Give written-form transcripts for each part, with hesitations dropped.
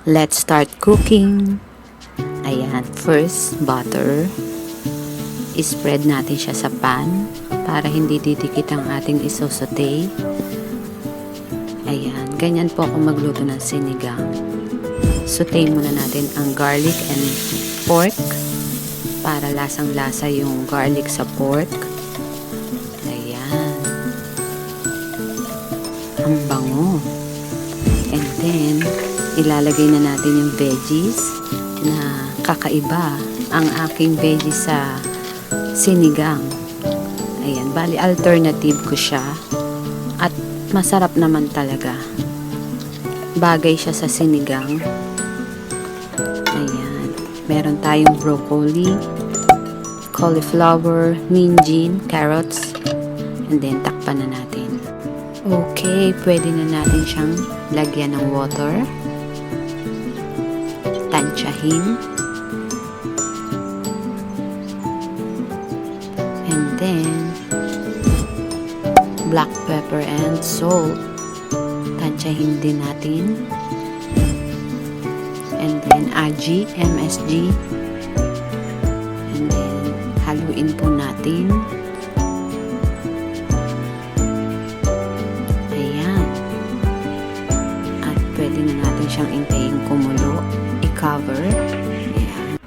Let's start cooking. Ayan, first butter. I-spread natin siya sa pan para hindi didikit ang ating isosote. Ayan, ganyan po ako magluto ng sinigang. Saute muna natin ang garlic and pork para lasang-lasa yung garlic sa pork. Ayan. Ang bango. And then, ilalagay na natin yung veggies na kakaiba. Ang aking veggies sa sinigang. Ayan, bali alternative ko siya. At masarap naman talaga. Bagay siya sa sinigang. Ayan. Meron tayong broccoli, cauliflower, minjin, carrots, and then takpan na natin. Okay, pwede na natin siyang lagyan ng water. Tansyahin. And then, black pepper and salt. Tansyahin din natin. And then, aji, MSG. And then, haluin po natin. Ayan. At pwede na natin siyang intayin kumulo. I-cover. Ayan.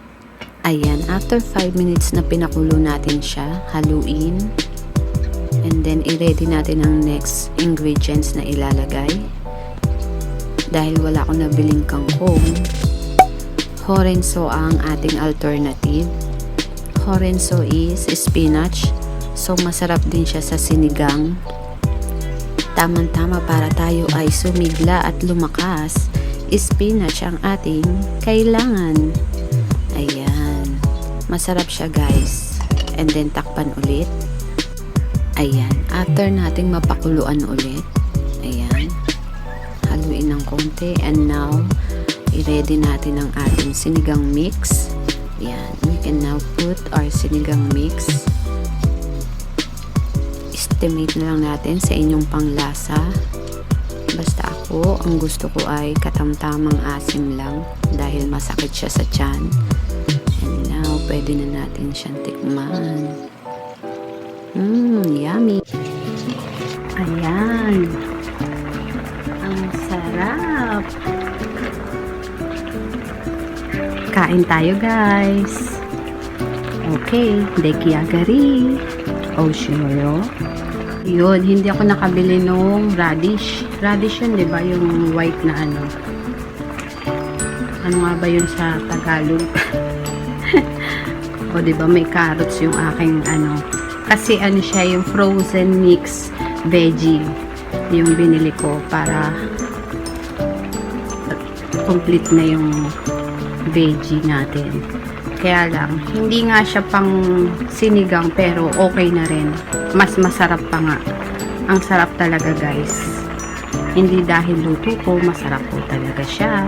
Ayan. After 5 minutes na pinakulo natin siya, haluin. And then, i-ready natin ang next ingredients na ilalagay. Dahil wala akong nabiling kangkong, horenso ang ating alternative. Horenso is spinach. So, masarap din siya sa sinigang. Tamang-tama para tayo ay sumigla at lumakas. Spinach ang ating kailangan. Ayan. Masarap siya, guys. And then, takpan ulit. Ayan. After nating mapakuluan ulit. Ayan. Haluin ng konti. And now, i-ready natin ang ating sinigang mix. Ayan. We can now put our sinigang mix. Estimate na lang natin sa inyong panglasa. Basta ako, ang gusto ko ay katamtamang asim lang dahil masakit siya sa tiyan. And now, pwede na natin siyang tikman. Yummy! Ayan! Ang sarap! Kain tayo, guys! Okay, dekiagari! Oshiro. Yun, hindi ako nakabili nung radish. Radish yun, diba? Yung white na ano. Ano nga ba yun sa Tagalog? O, diba? May carrots yung aking ano. Kasi ano siya, yung frozen mix veggie. Yung binili ko para complete na yung veggie natin. Kaya lang, hindi nga siya pang sinigang pero okay na rin. Mas masarap pa nga. Ang sarap talaga, guys. Hindi dahil luto ko, masarap po talaga siya.